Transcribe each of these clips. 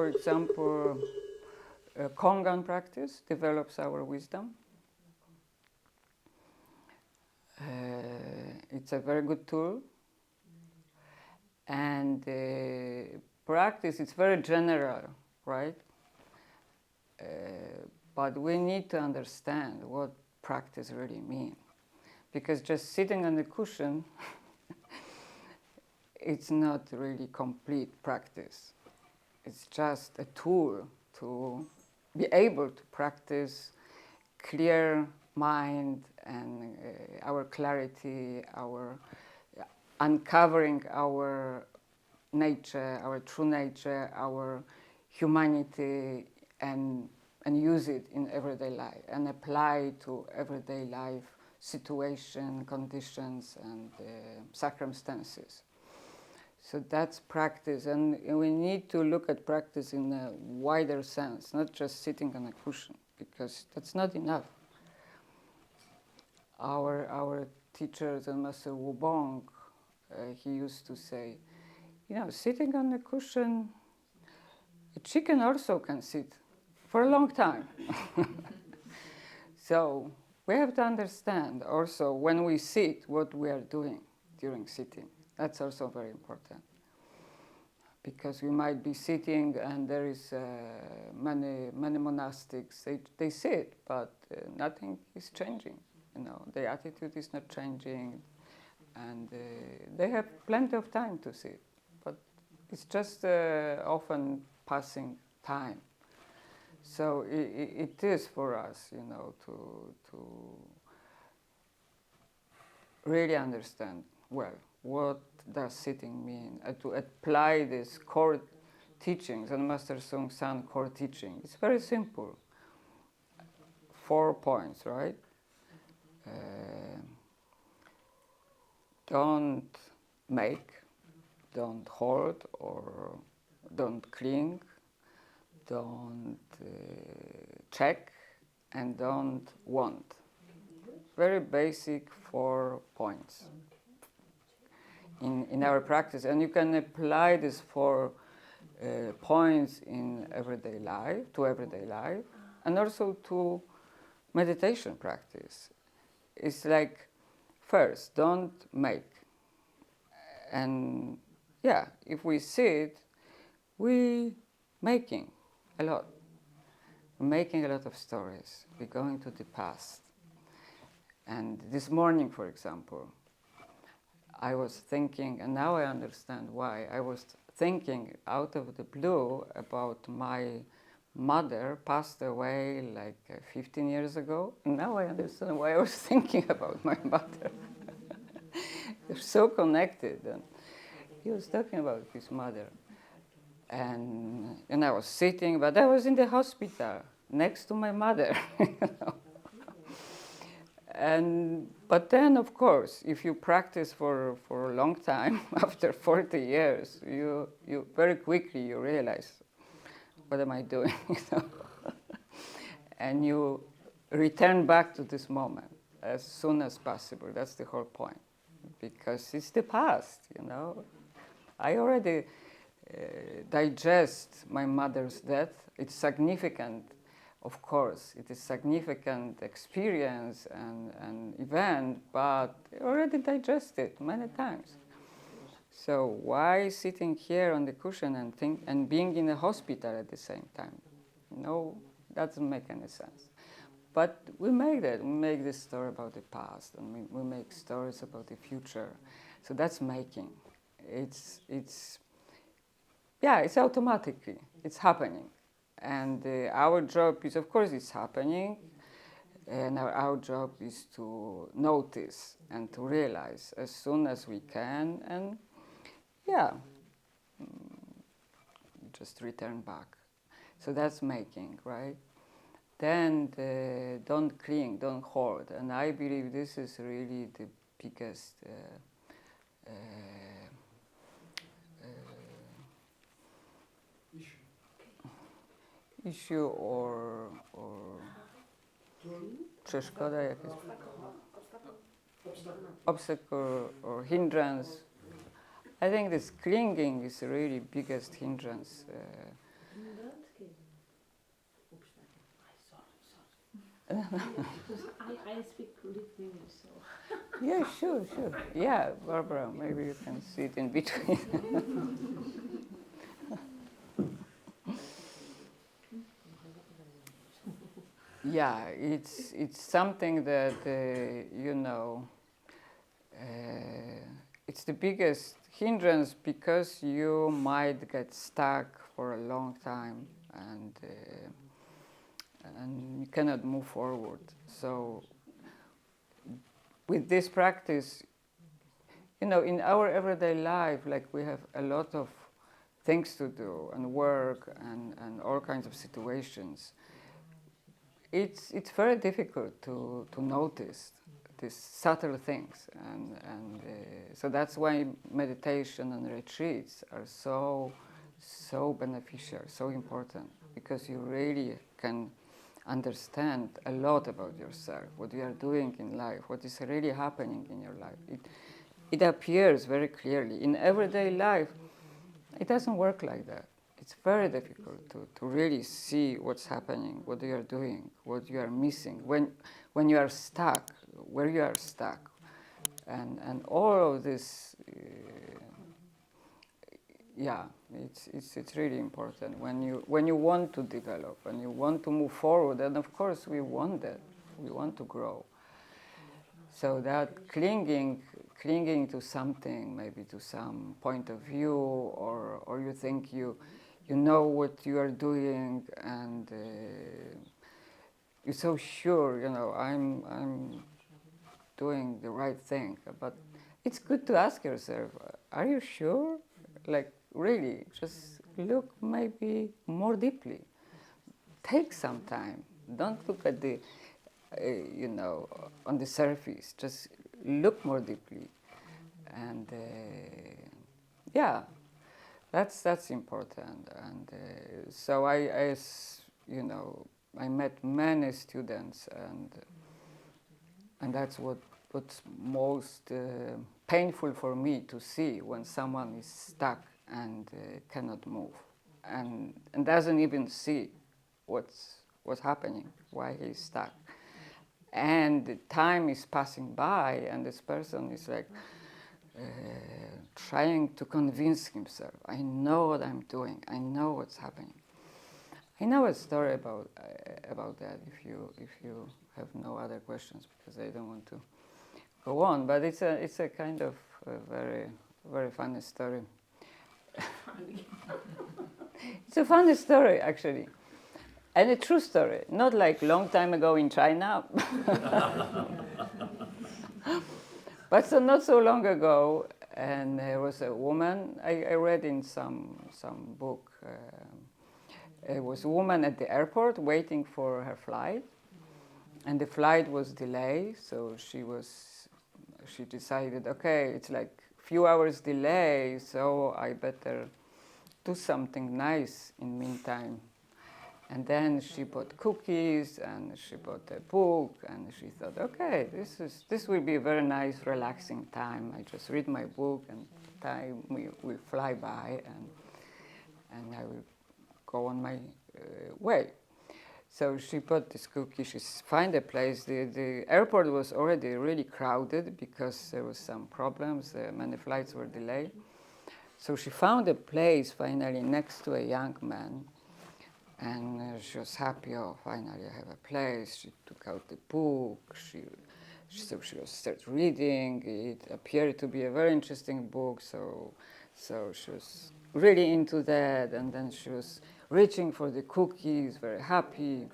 for example, Kongan practice develops our wisdom. It's a very good tool. And practice, it's very general, right? But we need to understand what practice really means. Because just sitting on the cushion, it's not really complete practice. It's just a tool to be able to practice clear mind and our clarity, our uncovering our nature, our true nature, our humanity, and use it in everyday life and apply to everyday life situation, conditions, and circumstances. So that's practice, and we need to look at practice in a wider sense, not just sitting on a cushion, because that's not enough. Our teacher, Zen Master Bon, he used to say, sitting on a cushion, a chicken also can sit for a long time. So we have to understand also when we sit what we are doing during sitting. That's also very important. Because we might be sitting and there is many monastics, they sit, but nothing is changing. Their attitude is not changing, and they have plenty of time to sit, but it's just often passing time. So it is for us, to really understand well what does sitting mean, to apply this core teachings and Master Sung San core teaching. It's very simple. 4 points, right? Don't make, don't hold, or don't cling, don't check, and don't want. Very basic 4 points in our practice. And you can apply these 4 points in everyday life, and also to meditation practice. It's like, first, don't make. And if we sit, we making a lot. We're making a lot of stories. We're going to the past. And this morning, for example, I was thinking, and now I understand why, I was thinking out of the blue about my mother passed away like 15 years ago. And now I understand why I was thinking about my mother. They're so connected. And he was talking about his mother. And I was sitting, but I was in the hospital next to my mother. But then, of course, if you practice for a long time, after 40 years, you very quickly you realize, what am I doing? And you return back to this moment as soon as possible. That's the whole point, because it's the past. I already digest my mother's death. It's significant. Of course, it is significant experience and event, but already digested many times. So why sitting here on the cushion and being in a hospital at the same time? Doesn't make any sense. But we make that. We make this story about the past, and we make stories about the future. So that's making. It's automatically. It's happening. And our job is, of course, it's happening, and our job is to notice and to realize as soon as we can, and just return back. So that's making, right? Then don't cling, don't hold, and I believe this is really the biggest issue or przeszkoda, obstacle or hindrance. I think this clinging is really biggest hindrance. Because I speak little, so. Yeah, sure. Yeah, Barbara, maybe you can sit in between. Yeah, it's something that it's the biggest hindrance because you might get stuck for a long time and you cannot move forward. So with this practice, in our everyday life, like we have a lot of things to do and work and all kinds of situations. It's very difficult to notice these subtle things, and so that's why meditation and retreats are so beneficial, so important, because you really can understand a lot about yourself, what you are doing in life, what is really happening in your life. It appears very clearly. In everyday life, it doesn't work like that. It's very difficult to really see what's happening, what you are doing, what you are missing, when you are stuck, where you are stuck. And all of this, it's really important when you want to develop and you want to move forward. And of course, we want that. We want to grow. So that clinging to something, maybe to some point of view, or you think you know what you are doing, and you're so sure, I'm doing the right thing. But it's good to ask yourself, are you sure? Like, really, just look maybe more deeply. Take some time. Don't look at the on the surface. Just look more deeply, and that's important. And so I met many students, and that's what's most painful for me to see, when someone is stuck and cannot move, and doesn't even see what's happening, why he's stuck. And the time is passing by, and this person is like trying to convince himself, I know what I'm doing, I know what's happening. I know a story about that, if you have no other questions, because I don't want to go on, but it's a kind of very, very funny story. It's a funny story, actually. And a true story, not like long time ago in China, but not so long ago. And there was a woman, I read in some book, it was a woman at the airport waiting for her flight, and the flight was delayed, so she decided, okay, it's like a few hours delay, so I better do something nice in meantime. And then she bought cookies, and she bought a book, and she thought, okay, this will be a very nice, relaxing time. I just read my book, and time will fly by, and I will go on my way. So she bought this cookie. She found a place. The airport was already really crowded because there was some problems. Many flights were delayed. So she found a place finally next to a young man. And she was happy, oh, finally I have a place. She took out the book, she started reading. It appeared to be a very interesting book, so she was really into that, and then she was reaching for the cookies, very happy.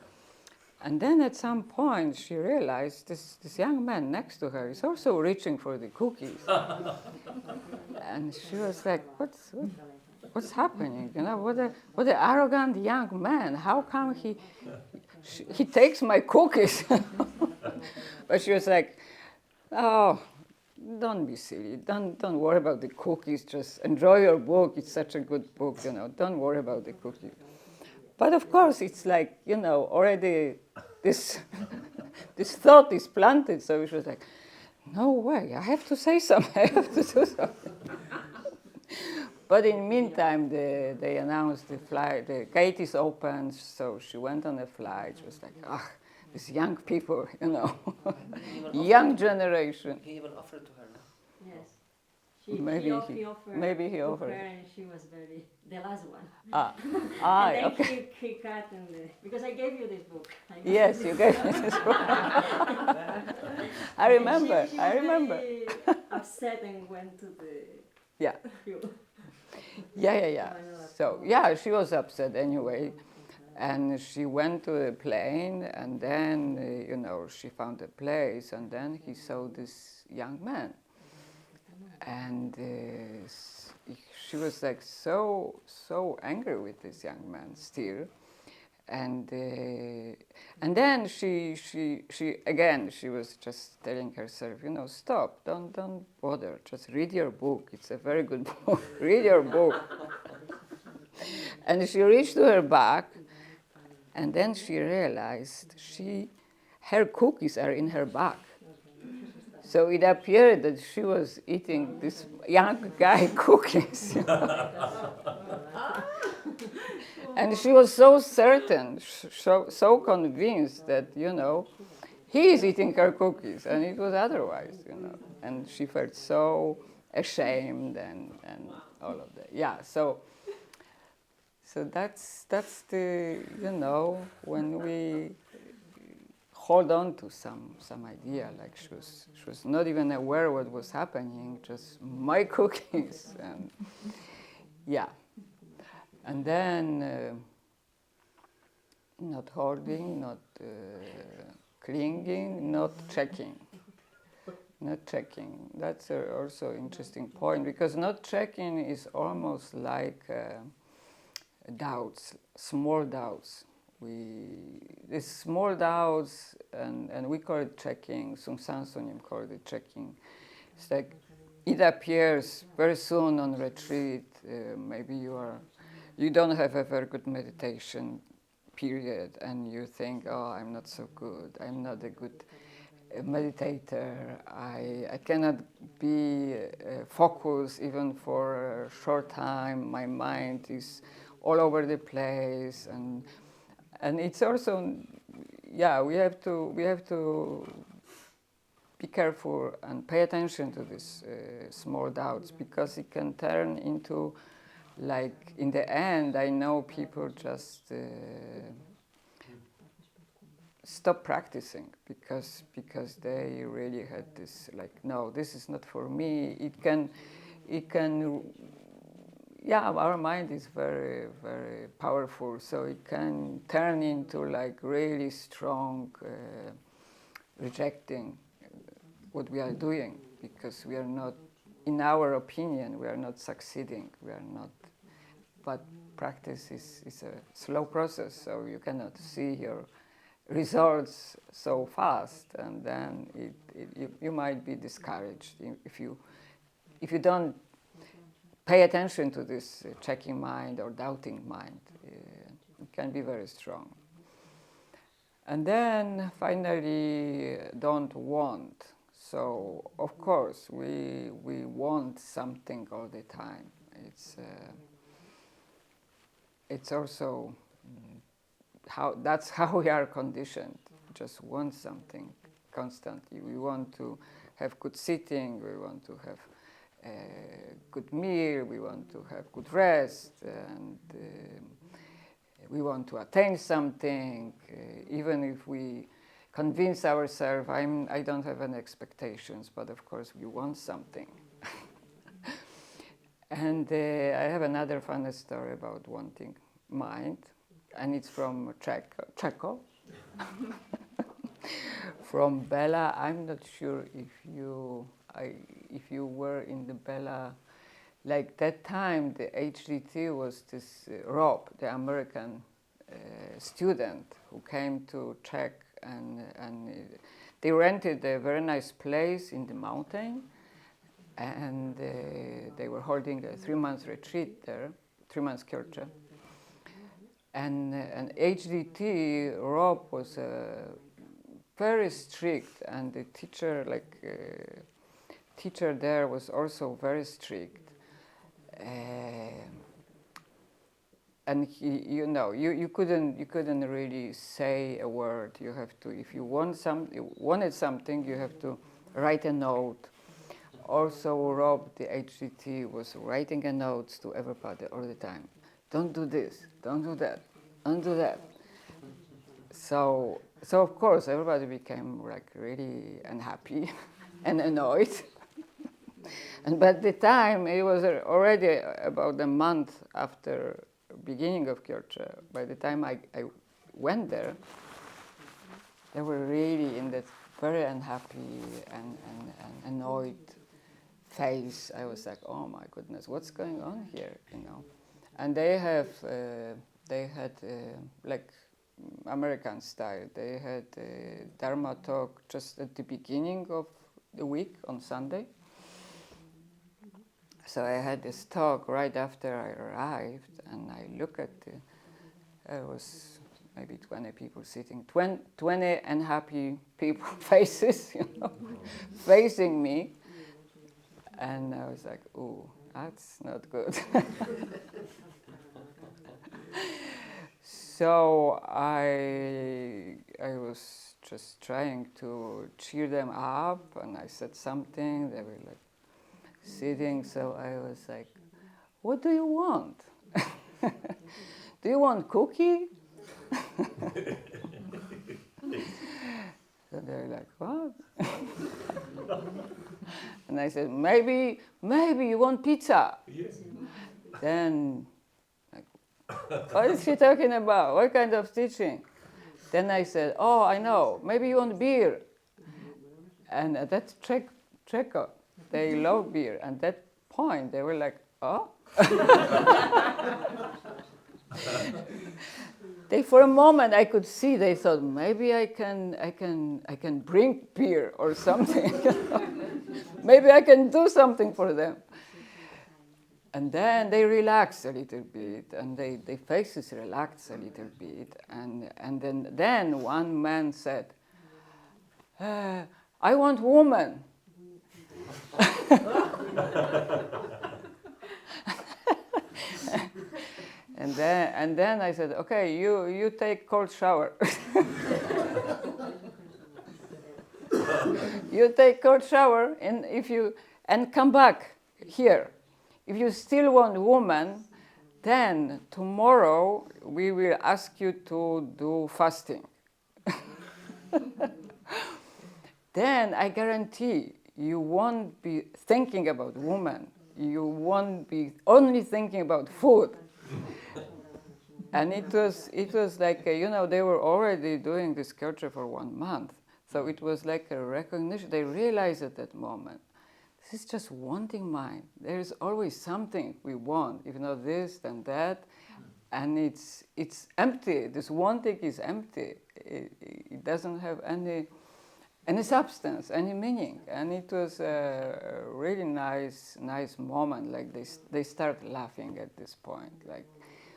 And then at some point she realized this young man next to her is also reaching for the cookies. And she was like, what's happening? What an arrogant young man. How come he takes my cookies? But she was like, oh, don't be silly. Don't worry about the cookies. Just enjoy your book. It's such a good book, Don't worry about the cookies. But of course, it's like, already this this thought is planted. So she was like, no way, I have to say something. I have to do something. But in the meantime, they announced the flight, the gate is open, so she went on the flight. She was like, these young people, you know, He young generation. He even offered to her, no? Yes. Maybe He offered. Maybe he to offered. her, and she was the last one. Ah, And then okay. he cut because I gave you this book. Yes, you gave me this one. I remember. She I was remember. very upset and went to the Yeah. fuel. Yeah. So yeah, she was upset anyway, and she went to the plane, and then she found a place, and then he saw this young man, and she was like so angry with this young man still, and then she was just telling herself, stop, don't bother, just read your book. It's a very good book. Read your book. And she reached to her bag, and then she realized her cookies are in her bag. So it appeared that she was eating this young guy cookies. And she was so certain, so convinced that, he is eating her cookies, and it was otherwise, And she felt so ashamed and all of that. Yeah, so that's the, when we hold on to some idea, like she was not even aware what was happening, just my cookies, and yeah. And then not holding, not clinging, not checking. Not checking. That's also interesting point, because not checking is almost like doubts, small doubts. These small doubts, and we call it checking. Sung San Sunim called it checking. It's like it appears very soon on retreat. Maybe you don't have a very good meditation period, and you think, oh, I'm not so good. I'm not a good meditator. I cannot be focused even for a short time. My mind is all over the place, and it's also, yeah, we have to be careful and pay attention to these small doubts, because it can turn into, like, in the end, I know people just stop practicing because they really had this, like, no, this is not for me. It can yeah, our mind is very, very powerful, so it can turn into, like, really strong rejecting what we are doing, because we are not, in our opinion, we are not succeeding. We are not. But practice is a slow process, so you cannot see your results so fast, and then you might be discouraged if you don't pay attention to this checking mind or doubting mind. It can be very strong. And then finally, don't want. So of course we want something all the time. It's also that's how we are conditioned. Just want something constantly. We want to have good sitting. We want to have a good meal. We want to have good rest, and we want to attain something. Even if we convince ourselves, I don't have any expectations, but of course we want something. And I have another funny story about wanting mind. And it's from Checo, from Bella. I'm not sure if you were in the Bella, like that time. The HDT was this Rob, the American student who came to Czech, and they rented a very nice place in the mountain, and they were holding a 3-month retreat there, 3-month kirche. And HDT, Rob was very strict, and the teacher, teacher there was also very strict. and you couldn't really say a word. You have to, if you wanted something, you have to write a note. Also, Rob, the HDT, was writing a note to everybody all the time. Don't do this. Don't do that. Don't do that. So of course, everybody became like really unhappy and annoyed. And by the time, it was already about a month after beginning of Kyorche, by the time I went there, they were really in that very unhappy and annoyed face. I was like, oh my goodness, what's going on here, And they had like American style. They had a Dharma talk just at the beginning of the week on Sunday. So I had this talk right after I arrived, and I look at there was maybe 20 people sitting, 20 unhappy people faces, facing me. And I was like, ooh, that's not good. So I was just trying to cheer them up, and I said something. They were like sitting, so I was like, what do you want? Do you want cookie? So they're like, what? And I said, maybe you want pizza. Yes. Then, like, what is she talking about? What kind of teaching? Then I said, oh, I know, maybe you want beer. And at that Czech, they love beer. And at that point, they were like, oh? They, for a moment, I could see, they thought, maybe I can bring beer or something. Maybe I can do something for them. And then they relaxed a little bit, and their faces relaxed a little bit. And then one man said, I want woman. And then I said, okay, you take cold shower. You take cold shower, and come back here. If you still want woman, then tomorrow we will ask you to do fasting. Then I guarantee you won't be thinking about woman. You won't be only thinking about food. And it was like, they were already doing this culture for 1 month. So it was like a recognition. They realized at that moment, this is just wanting mind. There is always something we want, this, then that. And it's empty. This wanting is empty. It doesn't have any substance, any meaning. And it was a really nice moment. Like they start laughing at this point. Like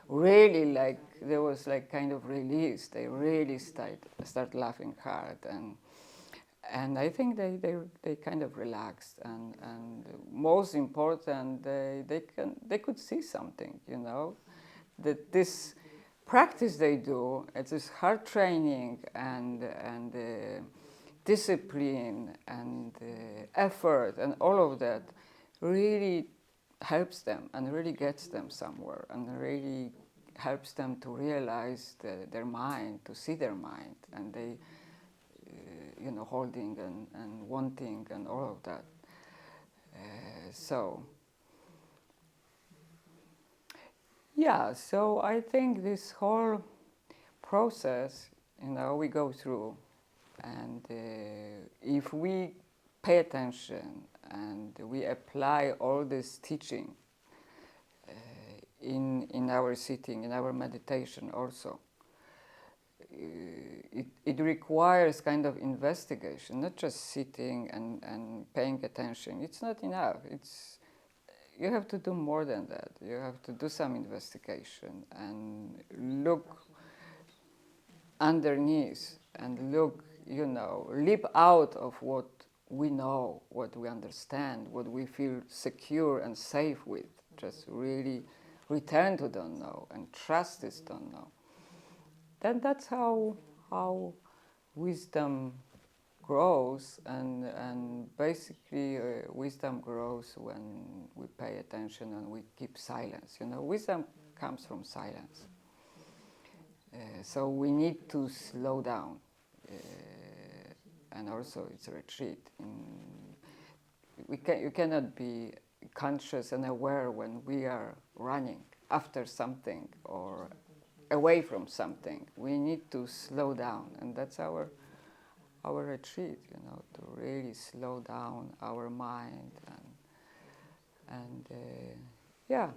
really, like there was like kind of release. They really start laughing hard, and I think they kind of relaxed. And most important, they could see something. That this practice they do, it's this hard training and discipline and effort and all of that really helps them and really gets them somewhere and really helps them to realize their mind, to see their mind, and they, holding and wanting and all of that. So I think this whole process, we go through, and if we pay attention and we apply all this teaching in our sitting, in our meditation also, it requires kind of investigation, not just sitting and paying attention. It's not enough. You have to do more than that. You have to do some investigation and look underneath and look, leap out of what we know, what we understand, what we feel secure and safe with. Just really return to don't know and trust this don't know. Then that's how wisdom grows, and basically wisdom grows when we pay attention and we keep silence. You know, wisdom comes from silence. So we need to slow down, and also it's a retreat. You cannot be conscious and aware when we are running after something or away from something. We need to slow down, and that's our retreat. You know, to really slow down our mind and yeah.